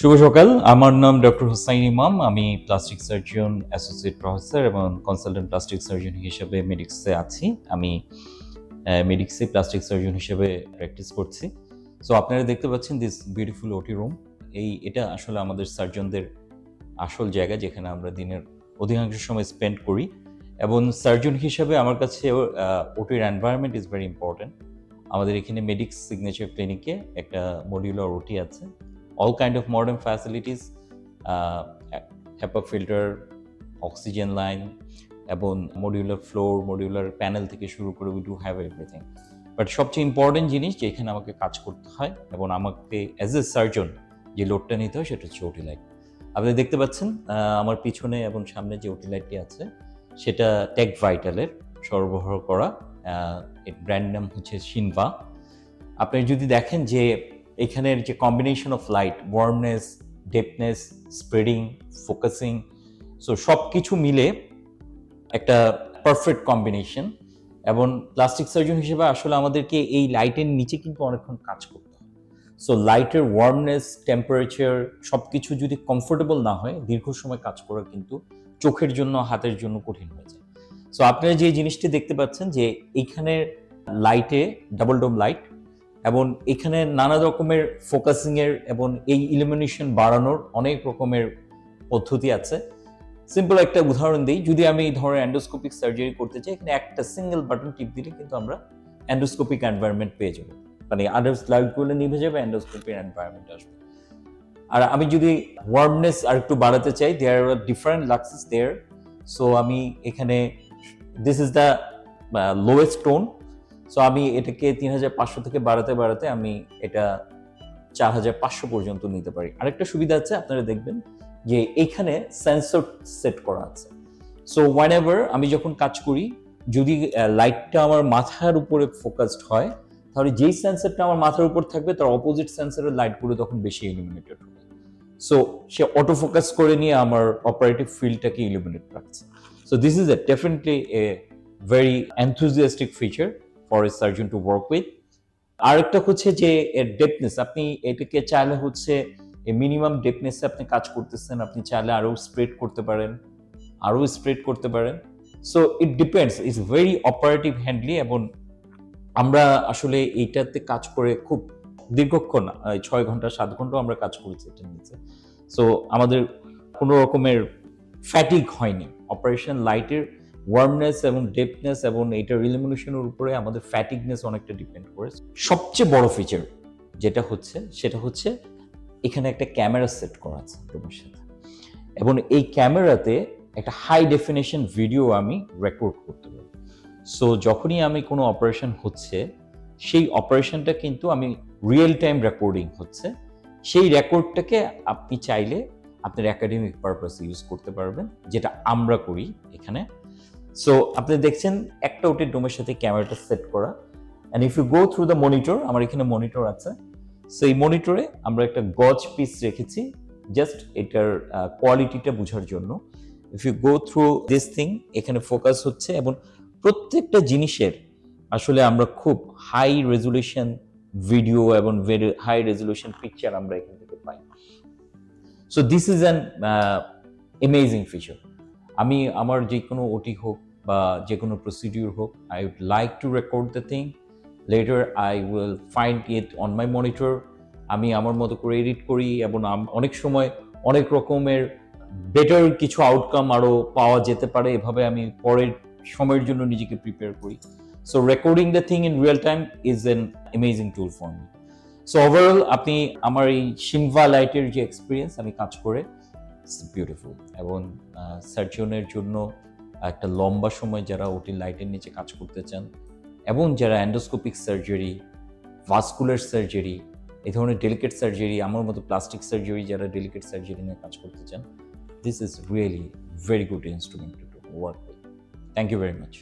শুভ সকাল। আমার নাম ডক্টর হুসাইন ইমাম। আমি প্লাস্টিক সার্জন, অ্যাসোসিয়েট প্রফেসর এবং কনসালটেন্ট প্লাস্টিক সার্জন হিসেবে মেডিক্সে আছি। আমি মেডিক্সে প্লাস্টিক সার্জন হিসেবে প্র্যাকটিস করছি। সো আপনারা দেখতে পাচ্ছেন দিস বিউটিফুল ওটি রুম। এটা আসলে আমাদের সার্জনদের আসল জায়গা, যেখানে আমরা দিনের অধিকাংশ সময় স্পেন্ড করি। এবং সার্জন হিসেবে আমার কাছে ওটির এনভায়রনমেন্ট ইজ ভেরি ইম্পর্টেন্ট। আমাদের এখানে মেডিক্স সিগনেচার ক্লিনিকে একটা মডিউলার ওটি আছে। All kind of modern facilities, HEPA filter, oxygen line, এবং মডিউলার ফ্লোর, মডিউলার প্যানেল থেকে শুরু করে we do have everything. But সবচেয়ে ইম্পর্টেন্ট জিনিস যে এখানে আমাকে কাজ করতে হয় এবং আমাকে অ্যাজ এ সার্জন যে লোডটা নিতে হয় সেটা হচ্ছে ওটি লাইট। আপনি দেখতে পাচ্ছেন আমার পিছনে এবং সামনে যে ওটি লাইটটি আছে সেটা টেক ভাইটালের সরবরাহ করা। এর ব্র্যান্ড নাম হচ্ছে শিনভা। আপনি যদি দেখেন যে এখানের যে combination of light, warmness, deepness, spreading, focusing, so সব কিছু মিলে একটা পারফেক্ট কম্বিনেশন। এবং প্লাস্টিক সার্জন হিসেবে আসলে আমাদেরকে এই লাইটের নিচে কিন্তু অনেকক্ষণ কাজ করতে হয়। সো লাইটের ওয়ার্মনেস, টেম্পারেচার সব কিছু যদি কমফোর্টেবল না হয়, দীর্ঘ সময় কাজ করা কিন্তু চোখের জন্য, হাতের জন্য কঠিন হয়ে যায়। সো আপনারা যে জিনিসটি দেখতে পাচ্ছেন যে এইখানে লাইটে ডাবল ডোম লাইট, এবং এখানে নানা রকমের ফোকাসিংয়ের এবং এই ইলুমিনেশন বাড়ানোর অনেক রকমের পদ্ধতি আছে। সিম্পল একটা উদাহরণ দিই, যদি আমি এই ধরনের এন্ডোস্কোপিক সার্জারি করতে চাই, এখানে একটা সিঙ্গেল বাটন টিপ দিলে কিন্তু আমরা এন্ডোস্কোপিক এনভায়রনমেন্ট পেয়ে যাবো, মানে আদার্স লাইটগুলো নিভে যাবে, এন্ডোস্কোপিক এনভায়রনমেন্ট আসবে। আর আমি যদি ওয়ার্মনেস আর একটু বাড়াতে চাই, দেয়ার আর ডিফারেন্ট লাক্সেস দেয়ার। সো আমি এখানে this is the lowest tone. So আমি এটাকে 3500 থেকে বাড়াতে বাড়াতে আমি এটা 4500 পর্যন্ত নিতে পারি। আরেকটা সুবিধা আছে, আপনারা দেখবেন যে এখানে সেন্সর সেট করা আছে। সো হোয়েনেভার আমি যখন কাজ করি, যদি লাইটটা আমার মাথার উপরে ফোকাসড হয়, তাহলে যেই সেন্সরটা আমার মাথার উপর থাকবে তার অপোজিট সেন্সরের লাইটগুলো তখন বেশি ইলুমিনেটেড হবে। সো সে অটো ফোকাস করে নিয়ে আমার অপারেটিভ ফিল্ডটাকে ইলুমিনেট রাখছে। So this is definitely a very enthusiastic feature for a surgeon to work with. আরেকটা হচ্ছে যে এর ডেপনেস, আপনি এটাকে চাইলে হচ্ছে মিনিমাম ডেপনেসে আপনি কাজ করতেছেন, আপনি চাইলে আরো স্প্রেড করতে পারেন। So it depends, it's very operative handly. এবং আমরা আসলে এইটাতে কাজ করে খুব দীর্ঘক্ষণ 6 ঘন্টা 7 ঘন্টা আমরা কাজ করেছি এটা নিচে। সো আমাদের কোনো রকমের ফ্যাটিক হয়নি। অপারেশন লাইটের ওয়ার্মনেস এবং ডেপনেস এবং এটার ইলুমিনেশনের উপরে আমাদের ফ্যাটিকনেস অনেকটা ডিপেন্ড করে। সবচেয়ে বড় ফিচার যেটা হচ্ছে সেটা হচ্ছে এখানে একটা ক্যামেরা সেট করা আছে তোমার সাথে, এবং এই ক্যামেরাতে একটা হাই ডেফিনেশন ভিডিও আমি রেকর্ড করতে পারি। সো যখনই আমি কোনো অপারেশন হচ্ছে, সেই অপারেশনটা কিন্তু আমি রিয়েল টাইম রেকর্ডিং হচ্ছে, সেই রেকর্ডটাকে আপনি চাইলে আপনার একাডেমিক পারপাসে ইউজ করতে পারবেন, যেটা আমরা করি এখানে। সো আপনি দেখছেন একটা ওটির ডোমের সাথে ক্যামেরাটা সেট করা, and if you go through the monitor, আমার এখানে মনিটর আছে। সো এই মনিটরে আমরা একটা গজ পিস রেখেছি জাস্ট এটার কোয়ালিটিটা বোঝার জন্য। If you go through this thing, এখানে ফোকাস হচ্ছে এবং প্রত্যেকটা জিনিসের আসলে আমরা খুব হাই রেজুলেশন ভিডিও এবং ভেরি হাই রেজুলেশন পিকচার আমরা এখান থেকে পাই। So this is an amazing feature. আমি আমার যে কোনো ওটি হোক বা যে কোনো প্রসিডিউর হোক, I would like to record the thing, later I will find it on my monitor. আমি আমার মতো করে এডিট করি এবং অনেক সময় অনেক রকমের বেটার কিছু আউটকাম আরও পাওয়া যেতে পারে, এভাবে আমি পরের সময়ের জন্য নিজেকে প্রিপেয়ার করি। So recording the thing in real time is an amazing tool for me. So overall আপনি আমার এই শিনভা লাইটের যে এক্সপিরিয়েন্স আমি কাজ করে, ইটস বিউটিফুল। এবং সার্জনের জন্য একটা লম্বা সময় যারা ওটি লাইটের নিচে কাজ করতে চান, এবং যারা এন্ডোস্কোপিক সার্জারি, ভাস্কুলার সার্জারি, এই ধরনের ডেলিকেট সার্জারি, আমার মতো প্লাস্টিক সার্জারি যারা ডেলিকেট সার্জারি নিয়ে কাজ করতে চান, this is really very good instrument to work with. Thank you very much.